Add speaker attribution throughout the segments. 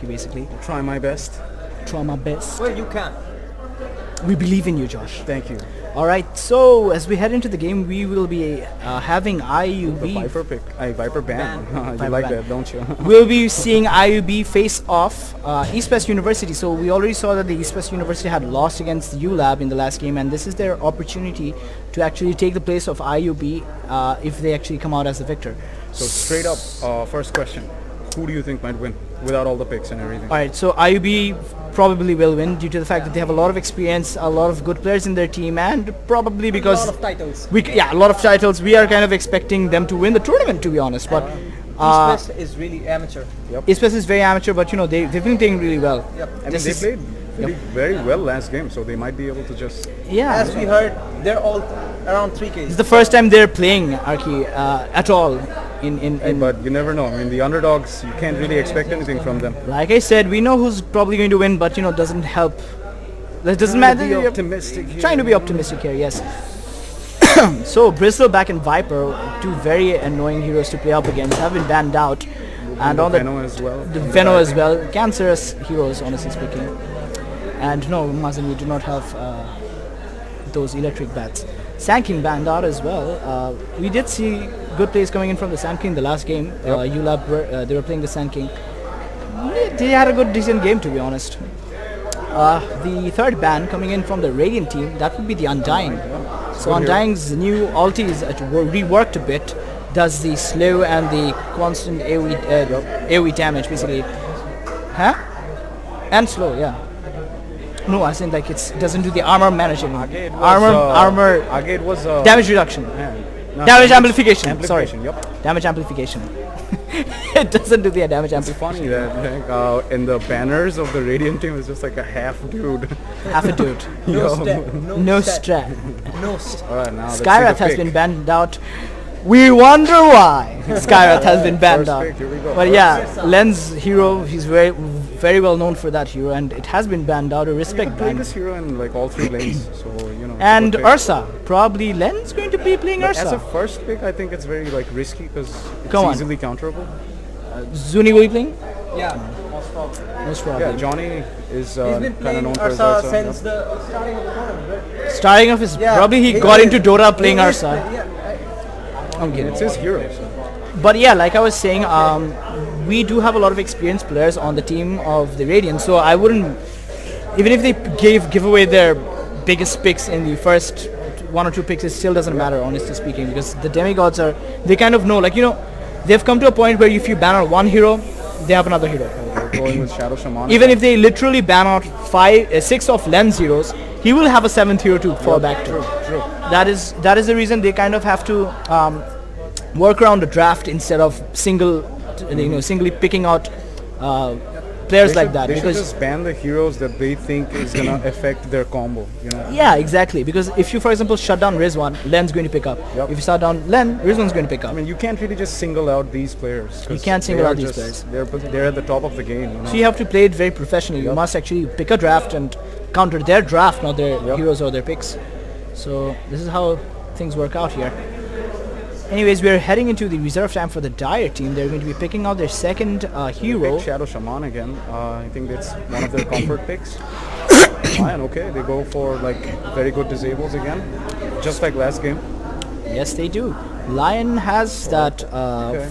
Speaker 1: you basically.
Speaker 2: Try my best.
Speaker 1: Try my best.
Speaker 3: Well, you can.
Speaker 1: We believe in you, Josh.
Speaker 2: Thank you.
Speaker 1: All right, so as we head into the game, we will be having IUB.
Speaker 2: The Viper pick. Viper ban. You
Speaker 1: Viper
Speaker 2: like
Speaker 1: ban.
Speaker 2: that, don't you?
Speaker 1: We'll be seeing IUB face off eSports University. So we already saw that the eSports University had lost against ULab in the last game, and this is their opportunity to actually take the place of IUB if they actually come out as the victor.
Speaker 2: So straight up, first question. Who do you think might win without all the picks and everything?
Speaker 1: All right, so IUB probably will win due to the fact that they have a lot of experience, a lot of good players in their team, and probably because
Speaker 3: A lot of titles.
Speaker 1: a lot of titles. We are kind of expecting them to win the tournament, to be honest. But
Speaker 3: eSports is really amateur.
Speaker 1: eSports is very amateur, but you know they've been playing really well.
Speaker 3: Yep.
Speaker 2: I mean, they played very well last game, so they might be able to just...
Speaker 1: Yeah,
Speaker 3: As we heard, they're all around 3K.
Speaker 1: it's the first time they're playing Arki at all.
Speaker 2: But you never know. I mean, the underdogs, you can't really expect anything from them.
Speaker 1: Like I said, we know who's probably going to win, but you know, doesn't help. That doesn't matter.
Speaker 2: Be optimistic here.
Speaker 1: Trying to be optimistic here, yes. So Bristol back and Viper, two very annoying heroes to play up against, have been banned out, and on
Speaker 2: Venno as well.
Speaker 1: the Venno as well, cancerous heroes, honestly speaking. And no, Mazen, we do not have those electric bats. Sand King banned out as well. We did see good plays coming in from the Sand King the last game. ULab they were playing the Sand King. They had a good decent game, to be honest. The third ban coming in from the Radiant team, that would be the Undying. So Undying's new ulti is reworked a bit, does the slow and the constant AoE damage basically. Huh? And slow, yeah. No, I think like it doesn't do the armor managing. Armor
Speaker 2: Agate was
Speaker 1: damage reduction.
Speaker 2: no,
Speaker 1: Damage amplification. Sorry.
Speaker 2: Yep.
Speaker 1: Damage amplification. It doesn't do the damage
Speaker 2: It's
Speaker 1: amplification.
Speaker 2: funny that in the banners of the Radiant team is just like a half dude.
Speaker 1: Half a dude.
Speaker 3: No
Speaker 2: Yo.
Speaker 3: stat.
Speaker 1: No strat.
Speaker 3: No stat.
Speaker 2: Alright, now let's see
Speaker 1: Skyrath
Speaker 2: the
Speaker 1: has
Speaker 2: pick.
Speaker 1: been banned out. We wonder why Skyrath has been banned
Speaker 2: First
Speaker 1: out.
Speaker 2: pick, here we go.
Speaker 1: But yeah, Len's hero, he's very well known for that hero, and it has been banned out. A
Speaker 2: You
Speaker 1: respect
Speaker 2: can play
Speaker 1: ban.
Speaker 2: this hero in like all three lanes, so you know. it's a
Speaker 1: And
Speaker 2: good pick.
Speaker 1: Ursa, probably Len's going to be playing
Speaker 2: But as a
Speaker 1: Ursa.
Speaker 2: first pick, I think it's very like risky because it's
Speaker 1: Come on.
Speaker 2: easily counterable.
Speaker 1: Zuni will be playing?
Speaker 3: Yeah, most probably.
Speaker 1: Most probably.
Speaker 2: Yeah, Johnny is
Speaker 3: He's been
Speaker 2: kind of
Speaker 3: playing
Speaker 2: known for his
Speaker 3: Ursa
Speaker 2: Ursa.
Speaker 3: since the starting of the tournament.
Speaker 1: Starting off his
Speaker 3: Yeah,
Speaker 1: probably he
Speaker 3: he
Speaker 1: got
Speaker 3: is-
Speaker 1: into Dota playing
Speaker 3: he is-
Speaker 1: Ursa.
Speaker 3: Yeah,
Speaker 1: I'm kidding.
Speaker 2: It's his hero. So.
Speaker 1: But yeah, like I was saying, we do have a lot of experienced players on the team of the Radiant, so I wouldn't, even if they give away their biggest picks in the first one or two picks, it still doesn't matter, honestly speaking, because the demigods are, they kind of know, like, you know, they've come to a point where if you ban out one hero, they have another hero.
Speaker 2: We're going with Shadow Shaman.
Speaker 1: Even if they literally ban out 6 of Len's heroes, he will have a 7th hero to fall back to.
Speaker 2: True.
Speaker 1: That is the reason they kind of have to work around the draft instead of singly picking out players like that,
Speaker 2: They should
Speaker 1: because
Speaker 2: just ban the heroes that they think is gonna affect their combo. You know.
Speaker 1: yeah, exactly, because if you for example shut down Rizwan, Len's going to pick up.
Speaker 2: Yep.
Speaker 1: If you shut down Len, Rizwan's going to pick up.
Speaker 2: I mean, you can't really just single out these players. 'cause
Speaker 1: You can't single
Speaker 2: they are
Speaker 1: out these
Speaker 2: just-
Speaker 1: players.
Speaker 2: They're at the top of the game. You know?
Speaker 1: So you have to play it very professionally. You must actually pick a draft and counter their draft, not their heroes or their picks. So this is how things work out here. Anyways, we're heading into the reserve time for the Dire team. They're going to be picking out their second hero.
Speaker 2: Pick Shadow Shaman again. I think that's one of their comfort picks. Fine, okay. They go for like very good disables again, just like last game.
Speaker 1: Yes, they do. Lion has that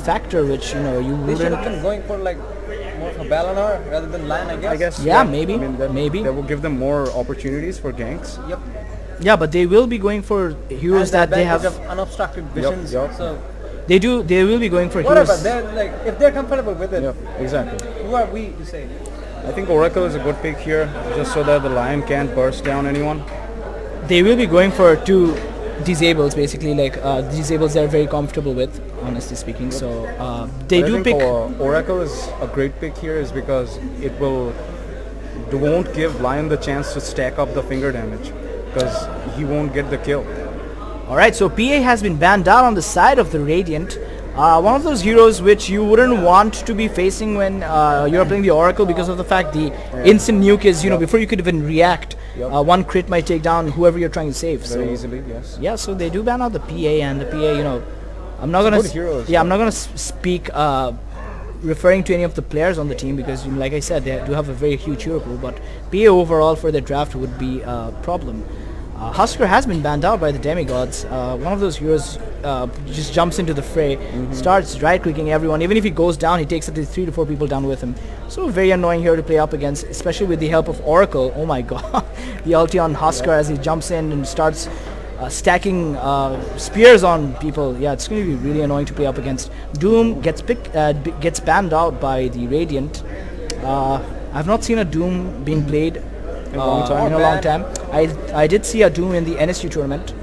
Speaker 1: factor which, you know, you
Speaker 3: They should have
Speaker 1: wouldn't...
Speaker 3: been going for like more of a Balanar rather than Lion, I guess.
Speaker 2: I guess.
Speaker 1: Yeah, maybe,
Speaker 2: I mean,
Speaker 1: maybe.
Speaker 2: that will give them more opportunities for ganks.
Speaker 3: Yep.
Speaker 1: Yeah, but they will be going for heroes
Speaker 3: And
Speaker 1: that they
Speaker 3: advantage
Speaker 1: have...
Speaker 3: of unobstructed visions.
Speaker 2: Yep.
Speaker 3: So
Speaker 1: They will be going for
Speaker 3: whatever.
Speaker 1: heroes...
Speaker 3: They're like, if they're comfortable with it,
Speaker 2: Yep, exactly.
Speaker 3: who are we to say?
Speaker 2: I think Oracle is a good pick here, just so that the Lion can't burst down anyone.
Speaker 1: They will be going for 2 disables, basically, like disables they're very comfortable with, honestly speaking. So they
Speaker 2: But I
Speaker 1: do
Speaker 2: think
Speaker 1: pick...
Speaker 2: Oracle is a great pick here, is because it won't give Lion the chance to stack up the finger damage, because he won't get the kill.
Speaker 1: Alright, so PA has been banned out on the side of the Radiant. One of those heroes which you wouldn't want to be facing when you're playing the Oracle, because of the fact the instant nuke is, you know, before you could even react, one crit might take down whoever you're trying to save.
Speaker 2: Very
Speaker 1: So
Speaker 2: easily, yes.
Speaker 1: yeah, so they do ban out the PA, and the PA, you know, I'm not gonna
Speaker 2: good hero as
Speaker 1: I'm not gonna speak referring to any of the players on the team because, like I said, they do have a very huge hero pool, but PA overall for the draft would be a problem. Husker has been banned out by the demigods. One of those heroes just jumps into the fray, starts right-clicking everyone. Even if he goes down, he takes at least 3 to 4 people down with him. So very annoying hero to play up against, especially with the help of Oracle. Oh my god. The ulti on Husker as he jumps in and starts stacking spears on people. Yeah, it's going to be really annoying to play up against. Doom gets banned out by the Radiant. I've not seen a Doom being played in a long time. I did see a Doom in the NSU tournament,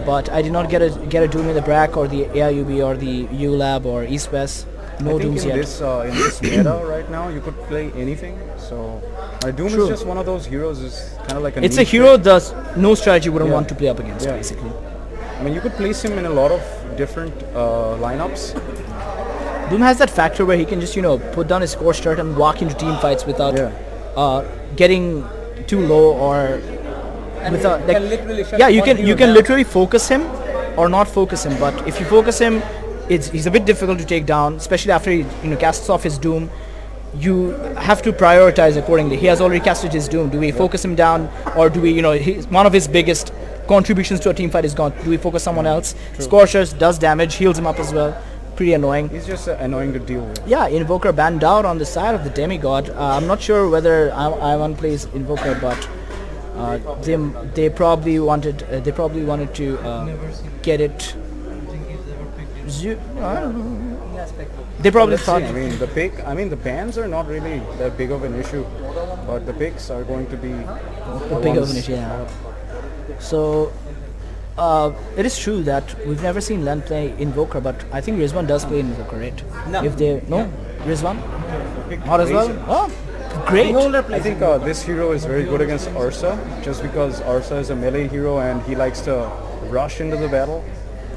Speaker 1: but I did not get a Doom in the BRAC or the AIUB or the ULab or East West. No Dooms yet.
Speaker 2: In this meta right now, you could play anything. So Doom is just one of those heroes. Is kind of like
Speaker 1: it's a hero that no strategy wouldn't want to play up against, basically.
Speaker 2: I mean, you could place him in a lot of different lineups.
Speaker 1: Doom has that factor where he can just put down his scorched earth and walk into team fights without getting too low or without you can literally focus him or not focus him. But if you focus him, he's a bit difficult to take down, especially after he casts off his Doom. You have to prioritize accordingly. He has already casted his Doom. Do we focus him down, or do we one of his biggest contributions to a team fight is gone? Do we focus someone else? Scorchers does damage, heals him up as well. Pretty annoying.
Speaker 2: He's just annoying to deal with.
Speaker 1: Yeah, Invoker banned out on the side of the demigod. I'm not sure whether I plays Invoker, but they probably wanted to get it. They probably thought.
Speaker 2: The bans are not really that big of an issue, but the picks are going to be
Speaker 1: big of an issue. Yeah. So. It is true that we've never seen Len play Invoker, but I think Rizwan does play Invoker, right?
Speaker 3: No.
Speaker 1: Rizwan? Not as well? Oh, great.
Speaker 2: I think this hero is very good against Ursa, just because Ursa is a melee hero and he likes to rush into the battle.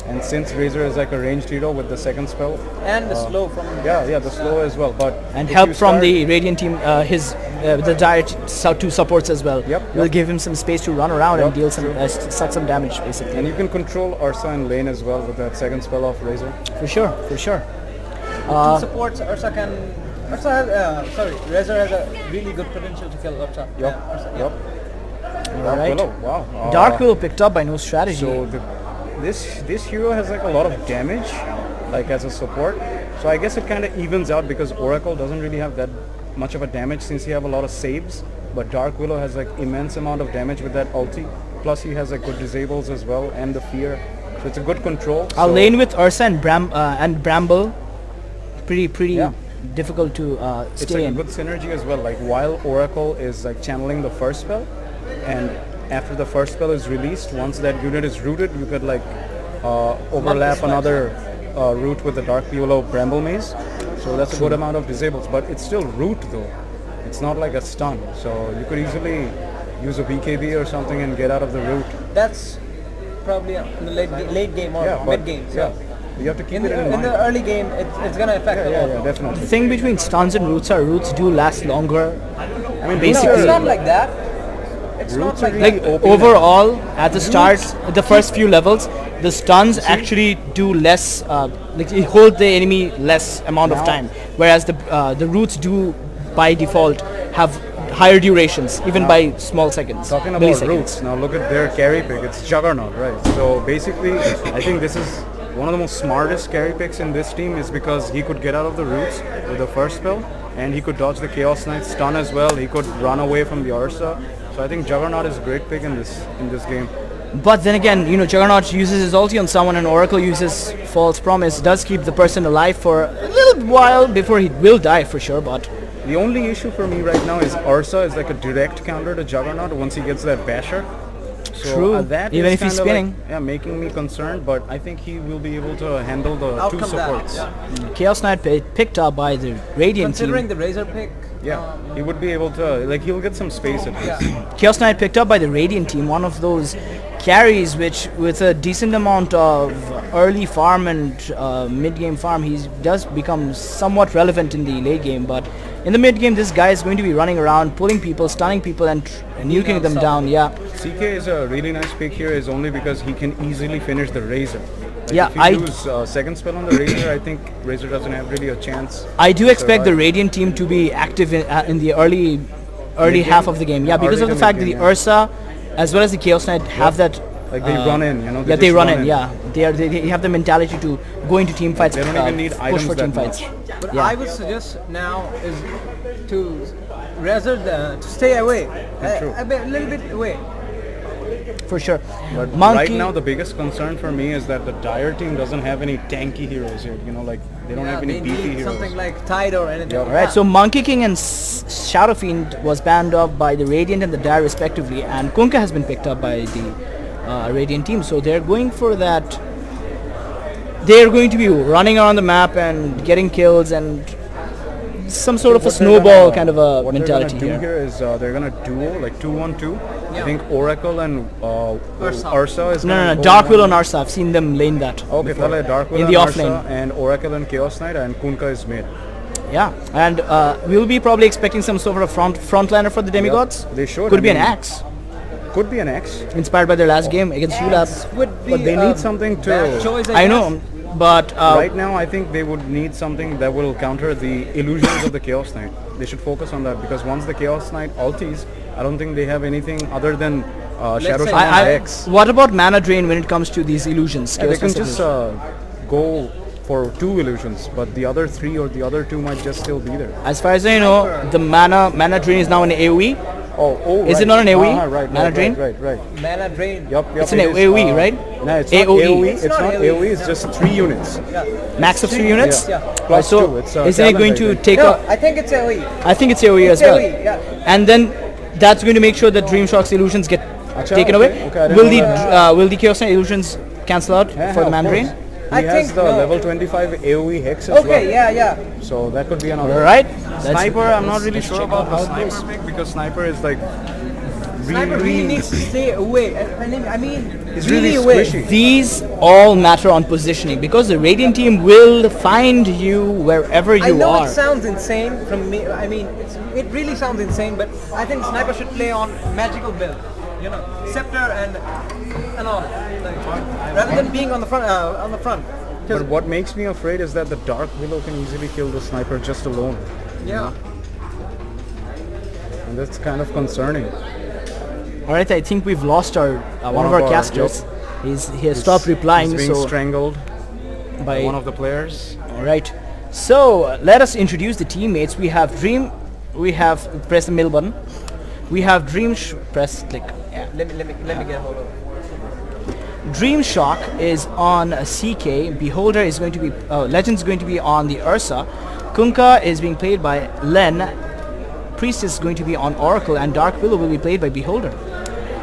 Speaker 2: And since Razor is like a ranged hero with the second spell.
Speaker 3: And the slow from...
Speaker 2: the slow as well. But
Speaker 1: and help from the Radiant team, the direct two supports as well. Will give him some space to run around and deal suck some damage, basically.
Speaker 2: And you can control Ursa in lane as well with that second spell of Razor.
Speaker 1: For sure.
Speaker 3: Two supports, Razor has a really good potential to kill Ursa.
Speaker 1: Alright.
Speaker 2: Wow.
Speaker 1: Dark Willow picked up by no strategy.
Speaker 2: So this hero has like a lot of damage, like as a support. So I guess it kind of evens out because Oracle doesn't really have that much of a damage since he have a lot of saves. But Dark Willow has like immense amount of damage with that ulti. Plus he has like good disables as well and the fear. So it's a good control.
Speaker 1: I'll lane with Ursa and Bramble. Pretty difficult to stay
Speaker 2: it's like
Speaker 1: in.
Speaker 2: a good synergy as well. Like while Oracle is like channeling the first spell, and after the first spell is released, once that unit is rooted, you could like overlap another root with the Dark Willow Bramble Maze. So that's a good amount of disables, but it's still root though. It's not like a stun. So you could easily use a BKB or something and get out of the root.
Speaker 3: That's probably in the late game or mid game. So
Speaker 2: you have to keep
Speaker 3: in
Speaker 2: it in mind.
Speaker 3: In the early game, it's going to affect a lot.
Speaker 2: Yeah, definitely.
Speaker 1: The thing between stuns and roots are roots do last longer.
Speaker 2: I mean,
Speaker 1: basically,
Speaker 3: it's not like that. It's not like
Speaker 1: overall at the start, the first few levels, the stuns actually do less. They hold the enemy less amount of time, whereas the roots do by default have higher durations, even by small seconds.
Speaker 2: Talking about roots, now look at their carry pick. It's Juggernaut, right? So basically, I think this is one of the most smartest carry picks in this team is because he could get out of the roots with the first spell, and he could dodge the Chaos Knight stun as well. He could run away from the Ursa. So I think Juggernaut is a great pick in this game.
Speaker 1: But then again, Juggernaut uses his ulti on someone and Oracle uses False Promise. Does keep the person alive for a little while before he will die for sure, but...
Speaker 2: The only issue for me right now is Ursa is like a direct counter to Juggernaut once he gets that basher. So
Speaker 1: true,
Speaker 2: that
Speaker 1: even
Speaker 2: is
Speaker 1: if he's spinning.
Speaker 2: Like, making me concerned, but I think he will be able to handle the two supports.
Speaker 1: Chaos Knight picked up by the Radiant
Speaker 3: Considering
Speaker 1: team.
Speaker 3: the Razor pick,
Speaker 2: he would be able to, like, he'll get some space at least.
Speaker 1: Chaos Knight picked up by the Radiant team, one of those carries which with a decent amount of early farm and mid-game farm, he does become somewhat relevant in the late game, but in the mid-game this guy is going to be running around, pulling people, stunning people and nuking them down,
Speaker 2: CK is a really nice pick here is only because he can easily finish the Razor. Like
Speaker 1: Yeah,
Speaker 2: if you use second spell on the Razor, I think Razor doesn't have really a chance.
Speaker 1: I do
Speaker 2: to
Speaker 1: expect the
Speaker 2: survive.
Speaker 1: Radiant team to be active in the early half of the game. Yeah, because
Speaker 2: Early
Speaker 1: of the
Speaker 2: to
Speaker 1: fact that the
Speaker 2: mid-game, yeah.
Speaker 1: Ursa as well as the Chaos Knight have that.
Speaker 2: Like they run in, you know.
Speaker 1: Yeah, they
Speaker 2: just
Speaker 1: run in. Yeah, they have the mentality to go into team fights.
Speaker 2: They don't even need
Speaker 1: push
Speaker 2: items
Speaker 1: for team
Speaker 2: that
Speaker 1: fights.
Speaker 2: much.
Speaker 3: But
Speaker 1: Yeah.
Speaker 3: I would suggest now is to Razor to stay away,
Speaker 2: True.
Speaker 3: a little bit away.
Speaker 1: For sure.
Speaker 2: But
Speaker 1: Monkey.
Speaker 2: right now, the biggest concern for me is that the Dire team doesn't have any tanky heroes here. You know, like they don't have any
Speaker 3: They
Speaker 2: beefy
Speaker 3: need
Speaker 2: heroes.
Speaker 3: something like Tide or anything.
Speaker 2: Yeah.
Speaker 3: like
Speaker 1: Alright,
Speaker 3: that.
Speaker 1: so Monkey King and Shadow Fiend was banned off by the Radiant and the Dire respectively, and Kunkka has been picked up by the Radiant team. So they're going for that. They're going to be running around the map and getting kills and some sort of a
Speaker 2: What they're
Speaker 1: snowball
Speaker 2: gonna-
Speaker 1: kind of a
Speaker 2: what
Speaker 1: mentality
Speaker 2: they're gonna do
Speaker 1: here.
Speaker 2: here is they're gonna duo like 2-1-2.
Speaker 3: Yeah.
Speaker 2: I think Oracle and Ursa is
Speaker 1: No,
Speaker 2: gonna
Speaker 1: no, no.
Speaker 2: go
Speaker 1: Dark
Speaker 2: one-
Speaker 1: Willow and Arsa. I've seen them lane that.
Speaker 2: Okay,
Speaker 1: before.
Speaker 2: Tale, Dark Willow
Speaker 1: in the
Speaker 2: and
Speaker 1: offlane.
Speaker 2: Ursa and Oracle and Chaos Knight and Kunkka is mid.
Speaker 1: Yeah, and we'll be probably expecting some sort of a frontliner for the demigods.
Speaker 2: They should.
Speaker 1: Could
Speaker 2: I
Speaker 1: be an
Speaker 2: mean,
Speaker 1: axe,
Speaker 2: Could be an X.
Speaker 1: inspired by their last game against ULAB.
Speaker 3: Would be
Speaker 2: But they
Speaker 3: a
Speaker 2: need something to-
Speaker 3: bad choice,
Speaker 1: I
Speaker 3: guess.
Speaker 1: know, but
Speaker 2: Right now, I think they would need something that will counter the illusions of the Chaos Knight. They should focus on that because once the Chaos Knight ulties, I don't think they have anything other than Shadow
Speaker 3: say
Speaker 2: Shaman
Speaker 1: I,
Speaker 2: X.
Speaker 1: what about mana drain when it comes to these illusions?
Speaker 2: Yeah, they
Speaker 1: Chaos
Speaker 2: can
Speaker 1: Knight
Speaker 2: just
Speaker 1: illusions?
Speaker 2: go for 2 illusions, but the other 3 or the other 2 might just still be there.
Speaker 1: As far as I know, the mana drain is now an AOE.
Speaker 2: Oh,
Speaker 1: Is
Speaker 2: right.
Speaker 1: it not an AOE?
Speaker 2: Right,
Speaker 1: Mana drain?
Speaker 2: right.
Speaker 3: Mana drain.
Speaker 2: Yup,
Speaker 1: It's an
Speaker 2: it is,
Speaker 1: AOE, right?
Speaker 2: No, it's
Speaker 1: AOE.
Speaker 2: not AOE.
Speaker 3: It's
Speaker 2: It's
Speaker 3: not
Speaker 2: not
Speaker 3: AOE,
Speaker 2: AOE. It's
Speaker 3: no.
Speaker 2: just 3 units.
Speaker 3: Yeah.
Speaker 1: Max of 3 units?
Speaker 3: Yeah.
Speaker 2: Plus
Speaker 1: so
Speaker 2: 2. It's
Speaker 1: isn't it going to
Speaker 2: talent, I think.
Speaker 1: take
Speaker 3: No,
Speaker 1: a?
Speaker 3: I think it's AOE.
Speaker 1: I think it's AOE as
Speaker 3: It's
Speaker 1: well.
Speaker 3: AOE, yeah.
Speaker 1: And then that's going to make sure that Dreamshock's illusions get
Speaker 2: Acha,
Speaker 1: taken
Speaker 2: okay,
Speaker 1: away.
Speaker 2: okay, I didn't
Speaker 1: will
Speaker 2: know
Speaker 1: the
Speaker 2: that.
Speaker 1: will the Chaos Knight illusions cancel out
Speaker 2: Yeah,
Speaker 1: for the
Speaker 2: of
Speaker 1: mana
Speaker 2: course.
Speaker 1: drain?
Speaker 2: He
Speaker 3: I
Speaker 2: has
Speaker 3: think
Speaker 2: the
Speaker 3: no.
Speaker 2: level 25 AOE hex as
Speaker 3: Okay,
Speaker 2: well.
Speaker 3: yeah.
Speaker 2: So that could be another.
Speaker 1: All right.
Speaker 2: Sniper, I'm not really
Speaker 1: let's
Speaker 2: sure
Speaker 1: check
Speaker 2: about
Speaker 1: out
Speaker 2: the
Speaker 1: how it
Speaker 2: sniper
Speaker 1: goes.
Speaker 2: pick because sniper is like
Speaker 3: Sniper really needs to stay away. I mean,
Speaker 2: It's
Speaker 3: really
Speaker 2: really
Speaker 3: away.
Speaker 2: squishy.
Speaker 1: These all matter on positioning because the Radiant team will find you wherever you
Speaker 3: I know
Speaker 1: are.
Speaker 3: it sounds insane from me. I mean, it really sounds insane, but I think Sniper should play on magical build. You know, scepter and all, like, rather than being on the front. On the front. 'Cause-
Speaker 2: But what makes me afraid is that the Dark Willow can easily kill the sniper just alone.
Speaker 3: yeah.
Speaker 2: And that's kind of concerning.
Speaker 1: All right, I think we've lost our one of our casters. He has stopped replying.
Speaker 2: He's being
Speaker 1: So
Speaker 2: strangled
Speaker 1: by
Speaker 2: by one of the players.
Speaker 1: all right. So let us introduce the teammates. We have Dream. We have press the middle button. We have press click. Yeah.
Speaker 3: Let me get a hold of it.
Speaker 1: Dream Shock is on CK. Beholder is going to be Legend's going to be on the Ursa. Kunkka is being played by Len. Priest is going to be on Oracle, and Dark Willow will be played by Beholder.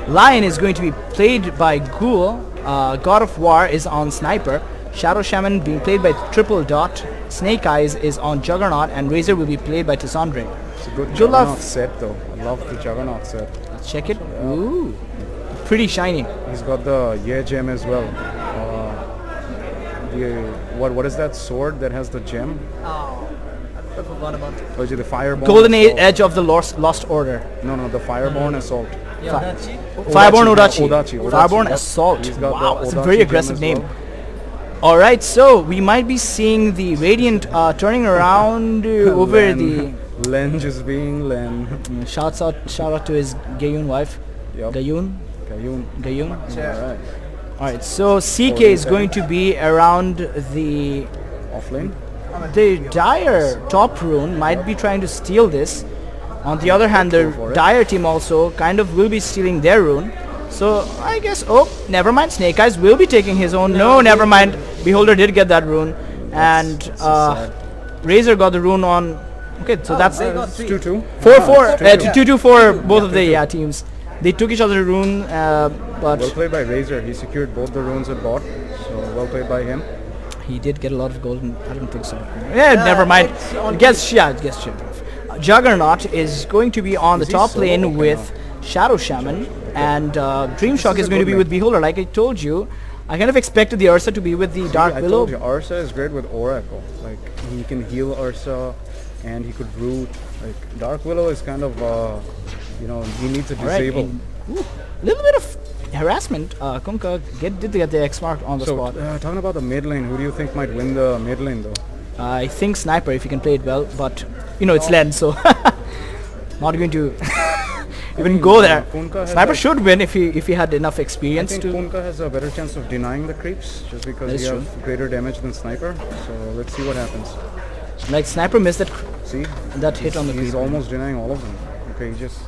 Speaker 1: Lion is going to be played by Ghoul. God of War is on Sniper. Shadow Shaman being played by Triple Dot. Snake Eyes is on Juggernaut, and Razor will be played by Tissandre.
Speaker 2: It's a good
Speaker 1: Good luck.
Speaker 2: Juggernaut set though. I love the Juggernaut set.
Speaker 1: Let's check it. Ooh, pretty shiny.
Speaker 2: He's got the Ye gem as well. What is that sword that has the gem?
Speaker 3: Oh, I forgot about it.
Speaker 2: Oh, is it the Fireborn
Speaker 1: Golden
Speaker 2: Assault?
Speaker 1: Edge of the Lost Order.
Speaker 2: No, the Fireborn Assault.
Speaker 3: Yeah,
Speaker 1: Fireborn
Speaker 2: Odachi.
Speaker 1: Odachi. Fireborn
Speaker 2: Yep.
Speaker 1: Assault.
Speaker 2: He's got
Speaker 1: Wow,
Speaker 2: the
Speaker 1: that's a
Speaker 2: Odachi
Speaker 1: very
Speaker 2: gem
Speaker 1: aggressive
Speaker 2: as
Speaker 1: name.
Speaker 2: well.
Speaker 1: All right, so we might be seeing the Radiant turning around over
Speaker 2: Len. Len just being Len.
Speaker 1: the. Shout out to his Gayun wife.
Speaker 2: Yep.
Speaker 1: Gayun.
Speaker 2: Kayun. Alright.
Speaker 1: All right, so CK is going to be around the
Speaker 2: Offlane.
Speaker 1: Dire top rune. Might be trying to steal this. On the other hand, the
Speaker 2: for it.
Speaker 1: Dire team also kind of will be stealing their rune. So I guess, oh, never mind. Snake Eyes will be taking his own. No, never mind. Beholder did get that rune, and
Speaker 2: sad.
Speaker 1: Razor got the rune on. Okay, so that's
Speaker 3: they got
Speaker 2: It's
Speaker 3: three.
Speaker 2: 2-2.
Speaker 1: 4-4,
Speaker 2: It's
Speaker 1: 2-2 for both of the teams. They took each other rune, but
Speaker 2: Well played by Razor. He secured both the runes at bot. So well played by him.
Speaker 1: he did get a lot of gold. I don't think so. Yeah, never mind.
Speaker 3: it's on
Speaker 1: Guess Juggernaut is going to be on the
Speaker 2: Is he
Speaker 1: top
Speaker 2: solo?
Speaker 1: lane
Speaker 2: Okay,
Speaker 1: with Shadow Shaman, and Dream Shock
Speaker 2: is
Speaker 1: is
Speaker 2: a
Speaker 1: going to
Speaker 2: good
Speaker 1: be
Speaker 2: lane.
Speaker 1: with Beholder. Like I told you, I kind of expected the Ursa to be with the Dark
Speaker 2: I
Speaker 1: Willow.
Speaker 2: told you, Ursa is great with Oracle. Like he can heal Ursa, and he could root. Like Dark Willow is kind of, he needs a
Speaker 1: All right,
Speaker 2: disable.
Speaker 1: little bit of harassment. Kunkka did get the X mark on the
Speaker 2: So,
Speaker 1: spot.
Speaker 2: talking about the mid lane, who do you think might win the mid lane though?
Speaker 1: I think Sniper if he can play it well, but you know it's Len, so not going to even go there.
Speaker 2: Kunkka has
Speaker 1: Sniper
Speaker 2: a-
Speaker 1: should win if he had enough
Speaker 2: I
Speaker 1: experience
Speaker 2: think
Speaker 1: to.
Speaker 2: Kunkka has a better chance of denying the creeps just
Speaker 1: That
Speaker 2: because
Speaker 1: is
Speaker 2: he
Speaker 1: true.
Speaker 2: has greater damage than Sniper. So let's see what happens.
Speaker 1: Like Sniper missed
Speaker 2: See,
Speaker 1: that hit on the
Speaker 2: he's
Speaker 1: creep.
Speaker 2: almost denying all of them. Okay, he just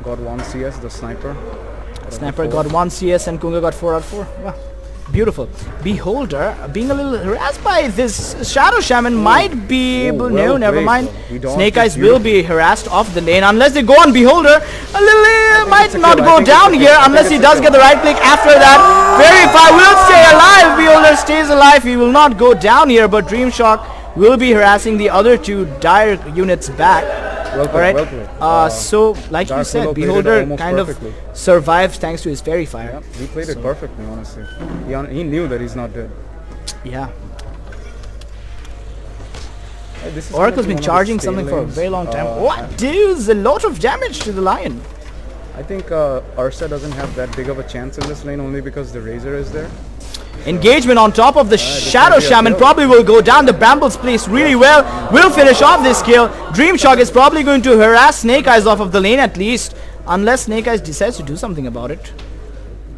Speaker 2: got 1 CS, the Sniper.
Speaker 1: Sniper got 1 CS and Kunkka got 4 out of 4. Wow. Beautiful. Beholder being a little harassed by this Shadow Shaman might be able.
Speaker 2: well
Speaker 1: No, never
Speaker 2: played,
Speaker 1: mind.
Speaker 2: though. He dodged
Speaker 1: Snake
Speaker 2: it
Speaker 1: Eyes will be harassed off the lane unless they go on Beholder. A little might
Speaker 2: it's a
Speaker 1: not
Speaker 2: kill. I
Speaker 1: go
Speaker 2: think it's
Speaker 1: down
Speaker 2: a kill.
Speaker 1: here
Speaker 2: I think
Speaker 1: unless he
Speaker 2: it's a
Speaker 1: does
Speaker 2: kill.
Speaker 1: get the right click after that. Verify will stay alive. Beholder stays alive. He will not go down here, but Dreamshock will be harassing the other 2 dire units back.
Speaker 2: Well played,
Speaker 1: Alright.
Speaker 2: well played.
Speaker 1: So like you
Speaker 2: Dark
Speaker 1: said,
Speaker 2: Willow played it
Speaker 1: Beholder
Speaker 2: almost
Speaker 1: kind
Speaker 2: perfectly.
Speaker 1: of survived thanks to his fairy fire.
Speaker 2: Yeah, he played it perfectly, honestly. He knew that he's not dead.
Speaker 1: Yeah.
Speaker 2: Hey, this is
Speaker 1: Oracle's
Speaker 2: gonna be
Speaker 1: been
Speaker 2: one of the
Speaker 1: charging
Speaker 2: stay
Speaker 1: something for a
Speaker 2: lanes.
Speaker 1: very long time.
Speaker 2: I-
Speaker 1: What deals a lot of damage to the Lion?
Speaker 2: I think Ursa doesn't have that big of a chance in this lane only because the Razor is there.
Speaker 1: Engagement on top of the Shadow
Speaker 2: might be a
Speaker 1: Shaman
Speaker 2: kill.
Speaker 1: probably will go down. The Brambles placed really well. Will finish off this kill. Dreamshock is probably going to harass Snake Eyes off of the lane at least. Unless Snake Eyes decides to do something about it.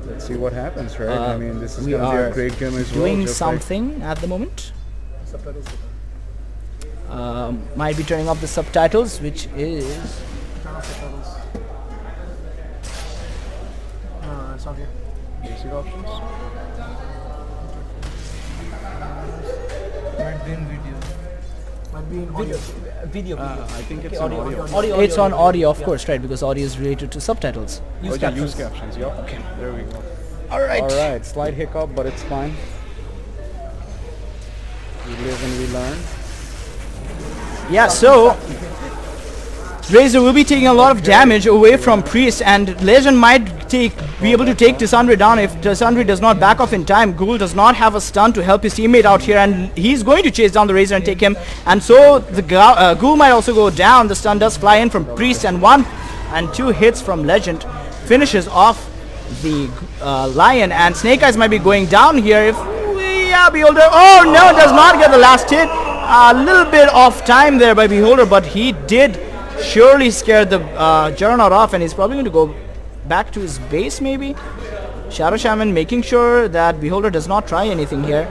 Speaker 2: Let's see what happens, right? I mean, this is
Speaker 1: we
Speaker 2: going to be
Speaker 1: are
Speaker 2: a great game as well.
Speaker 1: Doing
Speaker 2: just like-
Speaker 1: something at the moment. Might be turning off the subtitles, which is...
Speaker 3: It's not here.
Speaker 2: basic options.
Speaker 3: Might be in video. Might be in video. Video.
Speaker 2: I think it's
Speaker 3: audio,
Speaker 2: an audio.
Speaker 3: audio.
Speaker 1: It's on audio, of course, right? Because audio is related to subtitles.
Speaker 2: Use captions, yeah. Okay, there we go.
Speaker 1: Alright.
Speaker 2: Alright, slight hiccup, but it's fine. We live and we learn.
Speaker 1: Yeah, so Razor will be taking a lot of damage away from Priest, and Legend might be able to take Tissandre down if Tissandre does not back off in time. Ghoul does not have a stun to help his teammate out here, and he's going to chase down the Razor and take him. And so the Ghoul might also go down. The stun does fly in from Priest, and 1 and 2 hits from Legend finishes off the Lion, and Snake Eyes might be going down here if Beholder. Oh no, does not get the last hit. A little bit off time there by Beholder, but he did surely scare the Juggernaut off, and he's probably going to go back to his base maybe. Shadow Shaman making sure that Beholder does not try anything here.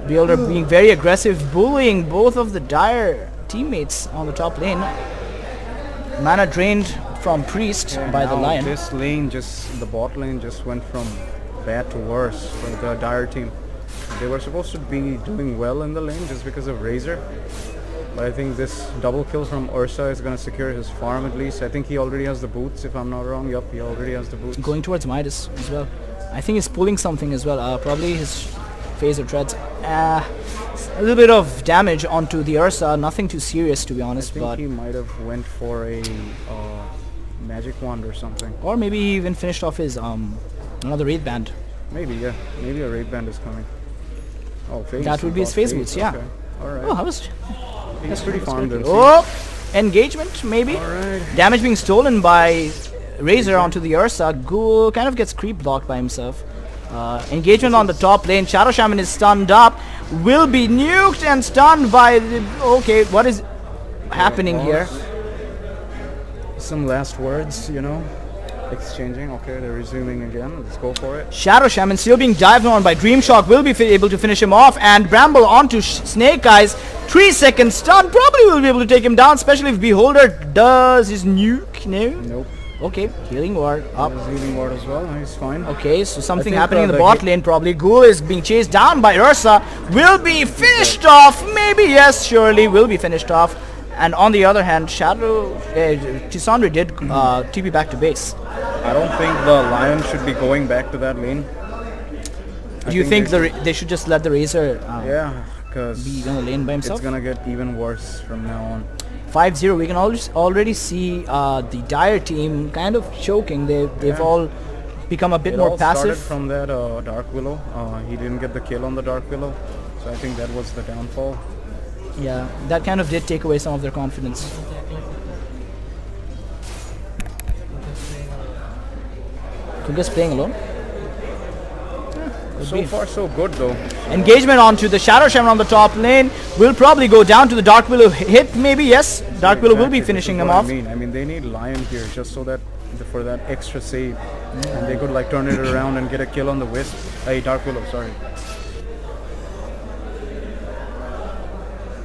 Speaker 1: Beholder being very aggressive, bullying both of the dire teammates on the top lane. Mana drained from Priest by the
Speaker 2: Now
Speaker 1: Lion.
Speaker 2: This lane, the bot lane just went from bad to worse for the Dire team. They were supposed to be doing well in the lane just because of Razor. But I think this double kill from Ursa is going to secure his farm at least. I think he already has the boots, if I'm not wrong. Yup, he already has the boots.
Speaker 1: Going towards Midas as well. I think he's pulling something as well. Probably his phaser treads. A little bit of damage onto the Ursa. Nothing too serious, to be honest.
Speaker 2: I think
Speaker 1: But
Speaker 2: he might have went for a magic wand or something.
Speaker 1: or maybe he even finished off his another raid band.
Speaker 2: Maybe, yeah. Maybe a raid band is coming. Oh, phase.
Speaker 1: That would be his phase boots, yeah.
Speaker 2: Okay. Alright.
Speaker 1: Oh, how was?
Speaker 2: He's pretty farmed.
Speaker 1: Oh, engagement maybe.
Speaker 2: Alright.
Speaker 1: Damage being stolen by Razor onto the Ursa. Ghoul kind of gets creep blocked by himself. Engagement on the top lane. Shadow Shaman is stunned up. Will be nuked and stunned by the... Okay, what is happening here?
Speaker 2: Some last words, you know. Exchanging. Okay, they're resuming again. Let's go for it.
Speaker 1: Shadow Shaman still being dived on by Dreamshock. Will be able to finish him off. And Bramble onto Snake Eyes. 3 seconds stun. Probably will be able to take him down. Especially if Beholder does his nuke. No?
Speaker 2: Nope.
Speaker 1: Okay, healing ward up.
Speaker 2: There's healing ward as well. He's fine.
Speaker 1: Okay, so something
Speaker 2: think,
Speaker 1: happening in the
Speaker 2: the
Speaker 1: bot lane probably. Ghoul is being chased down by Ursa. Will be finished off. Maybe, yes, surely will be finished off. And on the other hand, Tissandre did TP back to base.
Speaker 2: I don't think the Lion should be going back to that lane.
Speaker 1: Do you think they should just let the Razor
Speaker 2: Yeah, because
Speaker 1: be on the lane by
Speaker 2: it's
Speaker 1: himself?
Speaker 2: gonna get even worse from now on.
Speaker 1: 5-0, we can already see the Dire team kind of choking. They've all become a bit
Speaker 2: It
Speaker 1: more
Speaker 2: all started
Speaker 1: passive.
Speaker 2: from that Dark Willow. He didn't get the kill on the Dark Willow, so I think that was the downfall.
Speaker 1: Yeah, that kind of did take away some of their confidence. Kuga's playing alone.
Speaker 2: So far, so good though.
Speaker 1: Engagement onto the Shadow Shaman on the top lane. Will probably go down to the Dark Willow hit, maybe, yes. Dark Willow will be finishing him off.
Speaker 2: I mean, they need Lion here just so that for that extra save. And they could like turn it around and get a kill on the Wisp. Hey, Dark Willow, sorry.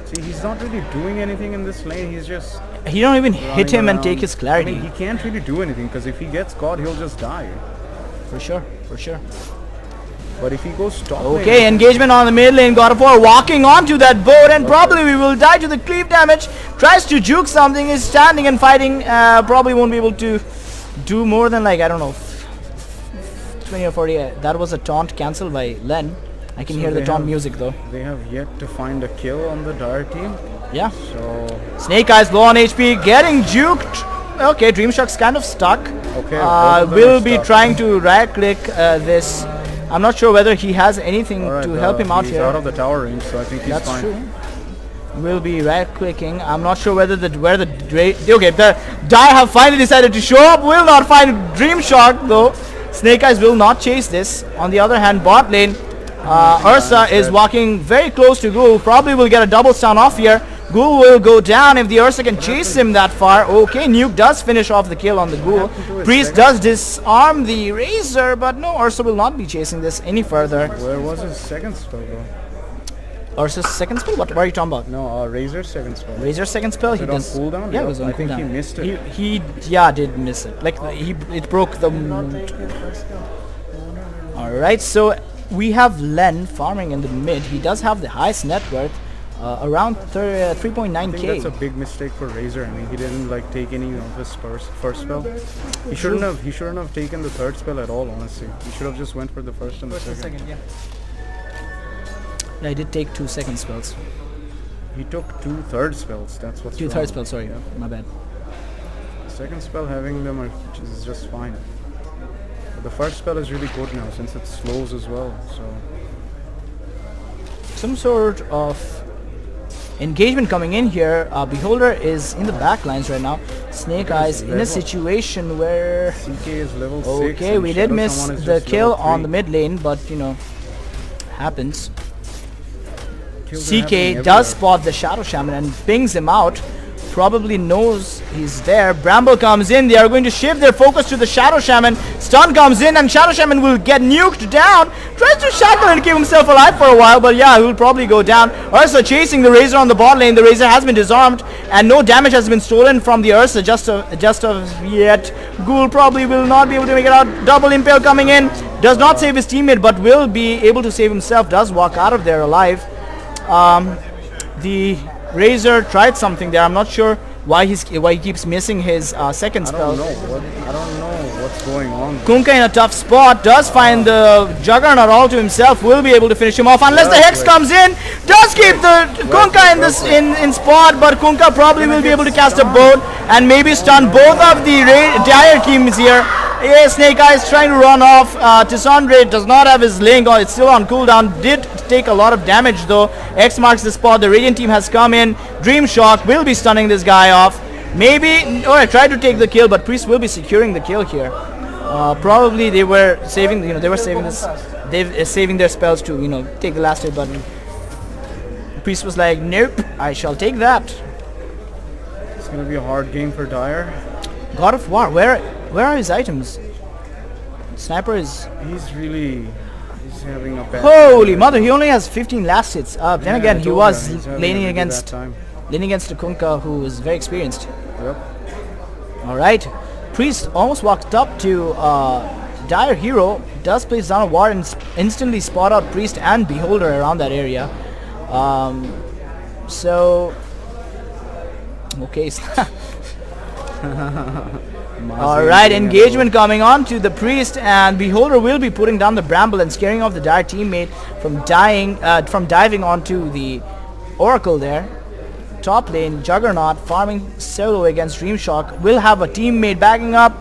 Speaker 2: See, he's not really doing anything in this lane. He's just...
Speaker 1: He don't even hit him and take his clarity.
Speaker 2: I mean, he can't really do anything because if he gets caught, he'll just die.
Speaker 1: For sure, for sure.
Speaker 2: But if he goes top
Speaker 1: Okay,
Speaker 2: lane,
Speaker 1: engagement on the mid lane. God of War walking onto that boat and probably we will die to the cleave damage. Tries to juke something, is standing and fighting. Probably won't be able to do more than like, I don't know, 20 or 40. That was a taunt cancelled by Len. I can hear the taunt music though.
Speaker 2: They have yet to find a kill on the Dire team.
Speaker 1: Yeah.
Speaker 2: So
Speaker 1: Snake Eyes low on HP, getting juked. Okay, Dreamshock's kind of stuck.
Speaker 2: okay,
Speaker 1: Will be trying to right click this. I'm not sure whether he has anything to help him out
Speaker 2: he's
Speaker 1: here.
Speaker 2: out of the tower range, so I think he's
Speaker 1: That's
Speaker 2: fine.
Speaker 1: true. Will be right clicking. I'm not sure whether the Dire have finally decided to show up. Will not find Dreamshock though. Snake Eyes will not chase this. On the other hand, bot lane, Ursa is walking very close to Ghoul. Probably will get a double stun off here. Ghoul will go down if the Ursa can chase him that far. Okay, Nuke does finish off the kill on the Ghoul. Priest does disarm the Razor, but no, Ursa will not be chasing this any further.
Speaker 2: Where was his second spell though?
Speaker 1: Ursa's second spell? What are you talking about?
Speaker 2: No, Razor's second spell.
Speaker 1: Razor's second spell?
Speaker 2: Was it on cooldown?
Speaker 1: Yeah, it was on
Speaker 2: I think
Speaker 1: cooldown.
Speaker 2: he missed it.
Speaker 1: He did miss it. Like it broke the. All right, so we have Len farming in the mid. He does have the highest net worth, around 3.9k.
Speaker 2: I think that's a big mistake for Razor. I mean, he didn't like take any of his first spell. He shouldn't have taken the third spell at all. Honestly, he should have just went for the first and the second.
Speaker 3: Yeah.
Speaker 1: I did take 2 second spells.
Speaker 2: He took 2 third spells. That's what's
Speaker 1: 2
Speaker 2: wrong.
Speaker 1: third spells. Sorry,
Speaker 2: Yeah.
Speaker 1: my bad.
Speaker 2: Second spell having them is just fine. But the first spell is really good now since it slows as well. So
Speaker 1: Some sort of engagement coming in here. Beholder is in the back lines right now. Snake Eyes in a situation where
Speaker 2: CK is level 6.
Speaker 1: okay,
Speaker 2: and
Speaker 1: we did
Speaker 2: Shadow
Speaker 1: miss
Speaker 2: Shaman is
Speaker 1: the
Speaker 2: just
Speaker 1: kill
Speaker 2: level
Speaker 1: on
Speaker 2: 3.
Speaker 1: the mid lane, but you know, happens.
Speaker 2: Kills are happening
Speaker 1: CK does
Speaker 2: everywhere.
Speaker 1: spot the Shadow Shaman and pings him out. Probably knows he's there. Bramble comes in. They are going to shift their focus to the Shadow Shaman. Stun comes in and Shadow Shaman will get nuked down. Tries to shackle and keep himself alive for a while, but yeah, he will probably go down. Ursa chasing the Razor on the bot lane. The Razor has been disarmed and no damage has been stolen from the Ursa just of yet. Ghoul probably will not be able to make it out. Double Impale coming in. Does not save his teammate, but will be able to save himself. Does walk out of there alive. The Razor tried something there. I'm not sure why he keeps missing his second spell.
Speaker 2: I don't know what's going on.
Speaker 1: Kunkka in a tough spot, does find the Juggernaut all to himself, will be able to finish him off unless the Hex comes in, does keep the Kunkka in this in spot, but Kunkka probably will be able to cast a boat and maybe stun both of the Dire teams here. Yeah, Snake Eyes trying to run off. Tissandre does not have his link, or it's still on cooldown. Did take a lot of damage though. X marks the spot. The Radiant team has come in. Dreamshock will be stunning this guy off. Maybe, I tried to take the kill, but Priest will be securing the kill here. Probably they were saving, saving their spells to, take the last hit, but Priest was like, nope, I shall take that.
Speaker 2: It's gonna be a hard game for Dire.
Speaker 1: God of War, where are his items? Sniper is...
Speaker 2: He's having a bad
Speaker 1: Holy mother, he only has 15 last hits. Then again, he was
Speaker 2: he's having
Speaker 1: laning
Speaker 2: a really
Speaker 1: against
Speaker 2: bad time.
Speaker 1: the Kunkka, who is very experienced.
Speaker 2: Yep.
Speaker 1: Alright, Priest almost walked up to Dire Hero, does place down a ward and instantly spot out Priest and Beholder around that area. Okay. Alright, engagement coming on to the Priest, and Beholder will be putting down the Bramble and scaring off the Dire teammate from diving onto the Oracle there. Top lane, Juggernaut farming solo against Dreamshock, will have a teammate backing up.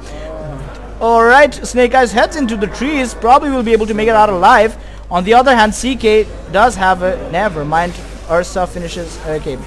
Speaker 1: Alright, Snake Eyes heads into the trees, probably will be able to make it out alive. On the other hand, CK does have a... Never mind, Ursa finishes... Okay,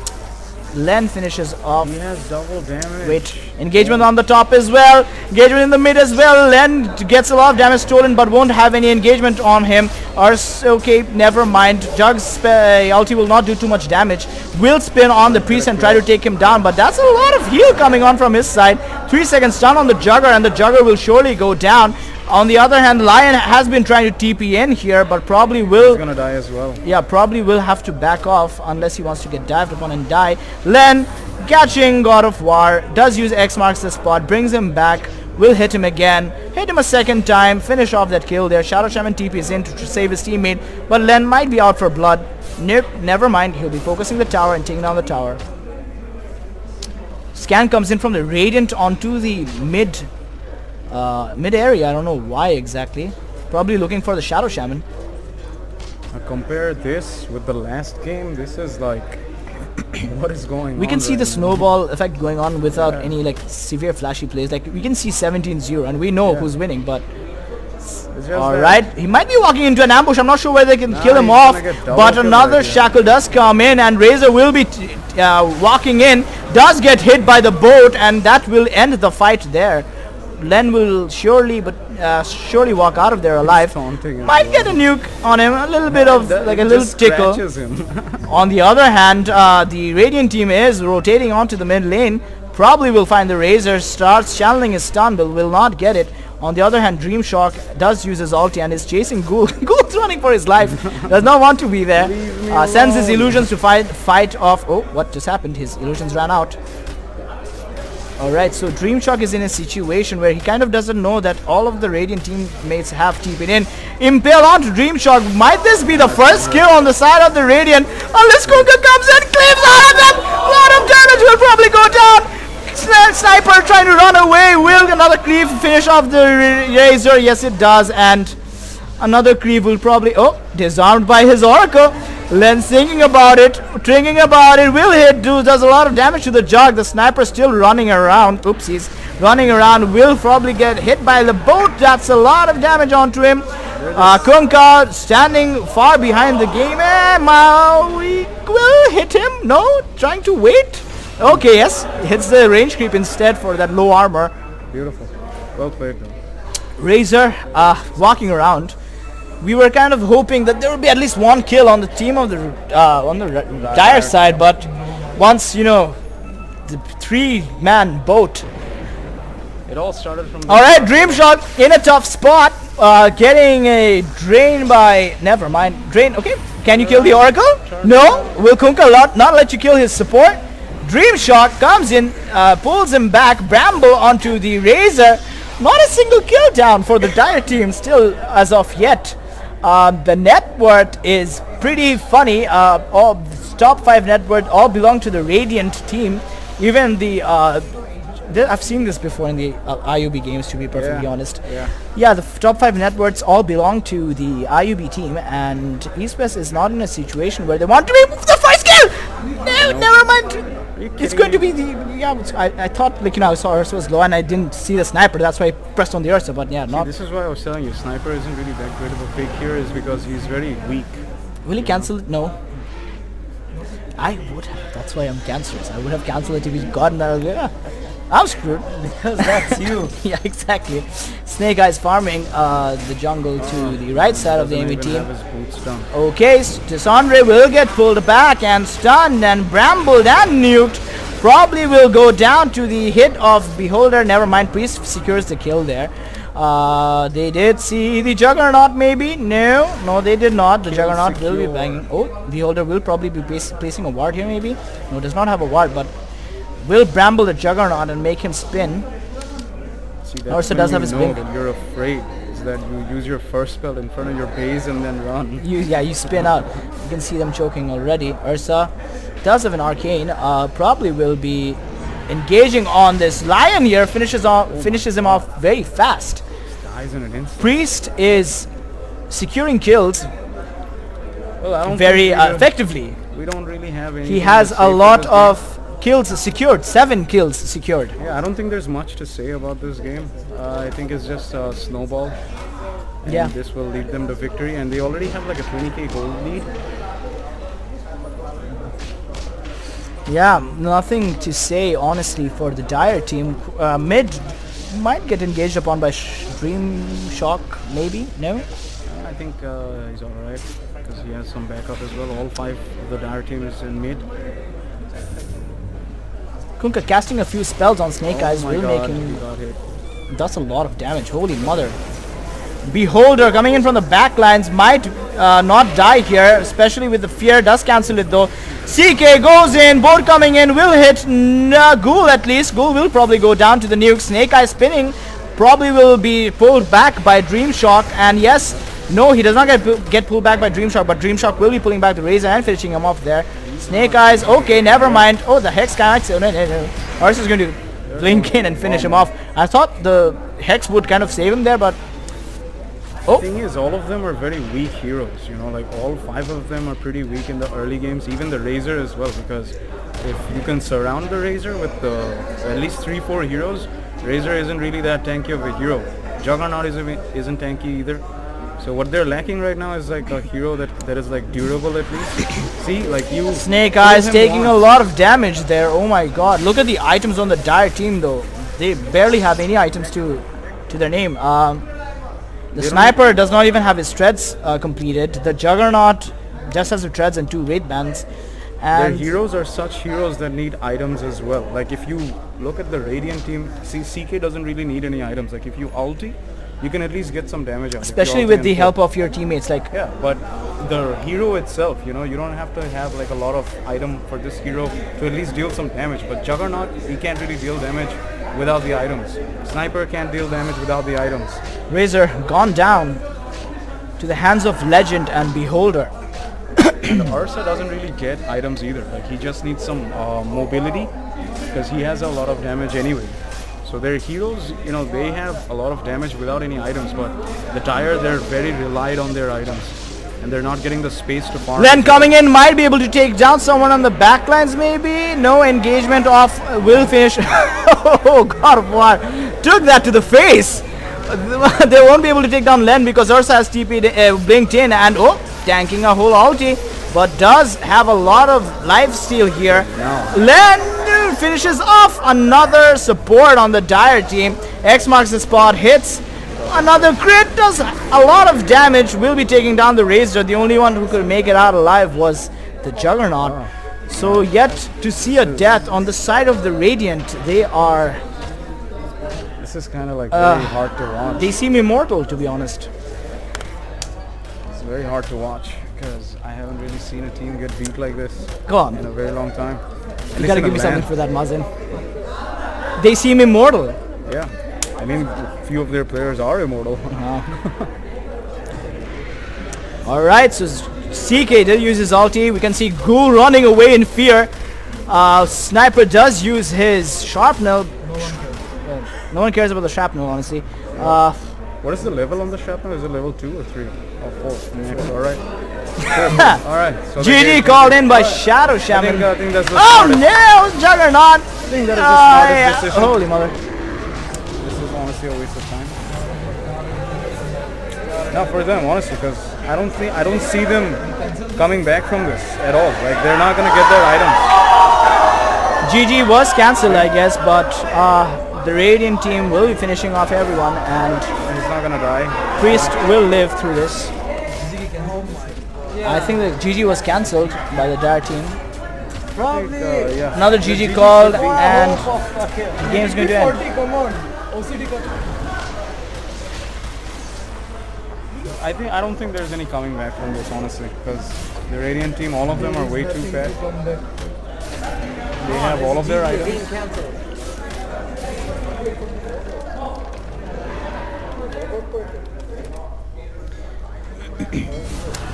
Speaker 1: Len finishes off...
Speaker 2: He has double damage.
Speaker 1: Wait. Engagement on the top as well. Engagement in the mid as well. Len gets a lot of damage stolen but won't have any engagement on him. Okay, never mind. Jug's ulti will not do too much damage. Will spin on the priest and try to take him down, but that's a lot of heal coming on from his side. 3 seconds stun on the Jugger, and the Jugger will surely go down. On the other hand, Lion has been trying to TP in here, but probably will...
Speaker 2: He's gonna die as well.
Speaker 1: Yeah, probably will have to back off unless he wants to get dived upon and die. Len, catching God of War, does use X marks the spot, brings him back, will hit him again, hit him a second time, finish off that kill there. Shadow Shaman TPs in to save his teammate, but Len might be out for blood. Nope, never mind, he'll be focusing the tower and taking down the tower. Scan comes in from the Radiant onto the mid area. I don't know why exactly. Probably looking for the Shadow Shaman.
Speaker 2: Now compare this with the last game. This is like what is going on?
Speaker 1: We can see
Speaker 2: right
Speaker 1: the
Speaker 2: now?
Speaker 1: snowball effect going on without any like severe flashy plays. Like we can see 17-0 and we know who's winning, but
Speaker 2: It's just
Speaker 1: alright, he might be walking into an ambush. I'm not sure whether they can kill him
Speaker 2: he's
Speaker 1: off,
Speaker 2: gonna get double
Speaker 1: but
Speaker 2: killed
Speaker 1: another
Speaker 2: right here.
Speaker 1: shackle does come in and Razor will be walking in, does get hit by the boat, and that will end the fight there. Len will surely surely walk out of there alive.
Speaker 2: taunting him
Speaker 1: Might
Speaker 2: as
Speaker 1: get a nuke on him, a little bit of like a little
Speaker 2: Just
Speaker 1: tickle.
Speaker 2: scratches him.
Speaker 1: On the other hand, the Radiant team is rotating onto the mid lane. Probably will find the Razor, starts channeling his stun, but will not get it. On the other hand, Dreamshock does use his ulti and is chasing Ghoul. Ghoul's running for his life. Does not want to be there. Sends his illusions to fight off. Oh, what just happened? His illusions ran out. Alright, so Dreamshock is in a situation where he kind of doesn't know that all of the Radiant teammates have TP'd in. Impale onto Dreamshock. Might this be the first kill on the side of the Radiant? Unless Kuka comes in, claims out of them. A lot of damage will probably go down. Sniper trying to run away. Will another cleave finish off the Razor? Yes, it does. And another cleave will probably... Oh, disarmed by his Oracle. Len thinking about it, will hit, does a lot of damage to the Jug. The Sniper still running around. Oopsies. Running around, will probably get hit by the boat. That's a lot of damage onto him. Kunkka standing far behind the game. We will hit him. No, trying to wait. Okay, yes, hits the range creep instead for that low armor.
Speaker 2: Beautiful. Well played though.
Speaker 1: Razor walking around. We were kind of hoping that there would be at least one kill on the team of the dire side, but once you know the 3-man boat.
Speaker 2: It all started from.
Speaker 1: All right, Dreamshock in a tough spot, getting a drain by. Never mind, drain. Okay, can you kill the Oracle? No, will Kunkka not let you kill his support? Dreamshock comes in, pulls him back. Bramble onto the Razor. Not a single kill down for the dire team still as of yet. The net worth is pretty funny. All top 5 net worth all belong to the Radiant team. Even the I've seen this before in the IUB games, to be perfectly honest. Yeah, the top 5 net worths all belong to the IUB team, and eSports is not in a situation where they want to remove the first kill. No, never mind. It's going to be the I thought I saw Ursa was low and I didn't see the sniper. That's why I pressed on the Ursa, but yeah, not.
Speaker 2: This is why I was telling you, Sniper isn't really that great of a pick here, is because he's very weak.
Speaker 1: Will he cancel it? No. I would have. That's why I'm cancerous. I would have cancelled it if he'd gotten out of there. I'm screwed.
Speaker 3: Because that's you.
Speaker 1: Yeah, exactly. Snake Eyes farming the jungle to the right side of the enemy team. Okay, Desandre will get pulled back and stunned, and brambled and nuked. Probably will go down to the hit of Beholder. Never mind, Priest secures the kill there. They did see the Juggernaut maybe? No, they did not. The Juggernaut will be banging. Oh, Beholder will probably be placing a ward here maybe? No, does not have a ward, but will bramble the Juggernaut and make him spin. Ursa does have his blink.
Speaker 2: That you're afraid is that you use your first spell in front of your base and then run.
Speaker 1: You spin out. You can see them choking already. Ursa does have an arcane. Probably will be engaging on this Lion here. Finishes him off very fast.
Speaker 2: Dies in an instant.
Speaker 1: Priest is securing kills
Speaker 2: Well, I don't
Speaker 1: very
Speaker 2: think
Speaker 1: effectively.
Speaker 2: we don't really have any.
Speaker 1: He has a lot of kills secured. 7 kills secured.
Speaker 2: Yeah, I don't think there's much to say about this game. I think it's just a snowball. And
Speaker 1: Yeah.
Speaker 2: this will lead them to victory, and they already have like a 20k gold lead.
Speaker 1: Yeah, nothing to say honestly for the Dire team. Mid might get engaged upon by Dream Shock, maybe? No?
Speaker 2: I think he's alright because he has some backup as well. All 5 of the Dire team is in mid.
Speaker 1: Kunkka casting a few spells on Snake Eyes
Speaker 2: Oh my
Speaker 1: will
Speaker 2: god,
Speaker 1: make
Speaker 2: he
Speaker 1: him...
Speaker 2: got hit.
Speaker 1: That's a lot of damage, holy mother. Beholder coming in from the backlines might not die here, especially with the fear. Does cancel it though. CK goes in, board coming in, will hit Ghoul at least. Ghoul will probably go down to the nuke. Snake Eye spinning, probably will be pulled back by Dream Shock. And yes, no, he does not get pulled back by Dream Shock, but Dream Shock will be pulling back the Razor and finishing him off there. Snake Eyes, okay, never mind. Oh, the Hex connects. Oh, no. Arce is going to blink in and finish him off. I thought the Hex would kind of save him there, but
Speaker 2: The thing is, all of them are very weak heroes, you know, like all 5 of them are pretty weak in the early games, even the Razor as well, because if you can surround the Razor with at least 3-4 heroes, Razor isn't really that tanky of a hero. Juggernaut isn't tanky either. So what they're lacking right now is like a hero that is like durable at least. See, like you...
Speaker 1: Snake Eyes taking a lot of damage there. Oh my god. Look at the items on the Dire team though. They barely have any items to their name. The Sniper does not even have his treads completed. The Juggernaut just has the treads and 2 Wraith Bands. And
Speaker 2: their heroes are such heroes that need items as well. Like if you look at the Radiant team, see CK doesn't really need any items. Like if you ulti, you can at least get some damage out.
Speaker 1: Especially with the help of your teammates. Like
Speaker 2: yeah, but the hero itself, you know, you don't have to have like a lot of item for this hero to at least deal some damage. But Juggernaut, he can't really deal damage without the items. Sniper can't deal damage without the items.
Speaker 1: Razor gone down to the hands of Legend and Beholder.
Speaker 2: And Ursa doesn't really get items either. Like he just needs some mobility because he has a lot of damage anyway. So their heroes, you know, they have a lot of damage without any items, but the Dire, they're very relied on their items. And they're not getting the space to farm.
Speaker 1: Len coming in, might be able to take down someone on the backlines maybe. No engagement off, will finish. Oh god of war. Took that to the face. They won't be able to take down Len because Ursa has TP blinked in and tanking a whole ulti. But does have a lot of lifesteal here.
Speaker 2: No.
Speaker 1: Len finishes off another support on the Dire team. X marks the spot, hits. Another crit, does a lot of damage, will be taking down the Razor. The only one who could make it out alive was the Juggernaut. Oh. So yet to see a death on the side of the Radiant. They are...
Speaker 2: This is kind of like very hard to watch.
Speaker 1: They seem immortal, to be honest.
Speaker 2: It's very hard to watch because I haven't really seen a team get beat like this
Speaker 1: Go on.
Speaker 2: in a very long time.
Speaker 1: You gotta give me something for that, Mazin. They seem immortal.
Speaker 2: Yeah. I mean, a few of their players are immortal.
Speaker 1: Alright, so CK did use his ulti. We can see Ghoul running away in fear. Sniper does use his shrapnel. No one cares about the shrapnel, honestly.
Speaker 2: What is the level on the shrapnel? Is it level 2 or 3? Or 4? Next, alright. Alright. So
Speaker 1: GG called in by Shadow Shaman.
Speaker 2: I think that's the
Speaker 1: no! Juggernaut!
Speaker 2: I think that is the smartest decision.
Speaker 1: Holy mother.
Speaker 2: Honestly, a waste of time. Not for them, honestly, because I don't see them coming back from this at all. Like they're not gonna get their items.
Speaker 1: GG was cancelled, I guess, but the Radiant team will be finishing off everyone, and
Speaker 2: he's not gonna die.
Speaker 1: Priest will live through this. I think that GG was cancelled by the Dire team.
Speaker 3: Probably.
Speaker 2: Yeah.
Speaker 1: Another GG called, and the game's going to end.
Speaker 2: I don't think there's any coming back from this, honestly, because the Radiant team, all of them are way too fat. They have all of their items.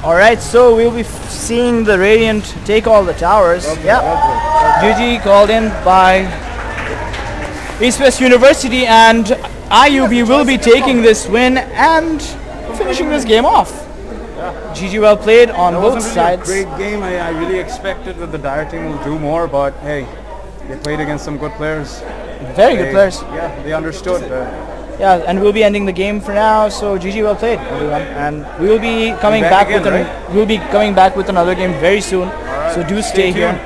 Speaker 1: Alright, so we'll be seeing the Radiant take all the towers. Yep. GG called in by eSports University, and IUB will be taking this win and finishing this game off. GG well played on both sides.
Speaker 2: It was a great game. I really expected that the Dire team will do more, but hey, they played against some good players.
Speaker 1: Very good players.
Speaker 2: Yeah, they understood.
Speaker 1: Yeah, and we'll be ending the game for now. So GG well played, everyone, and we will be coming back with another game very soon. Right. So do stay here.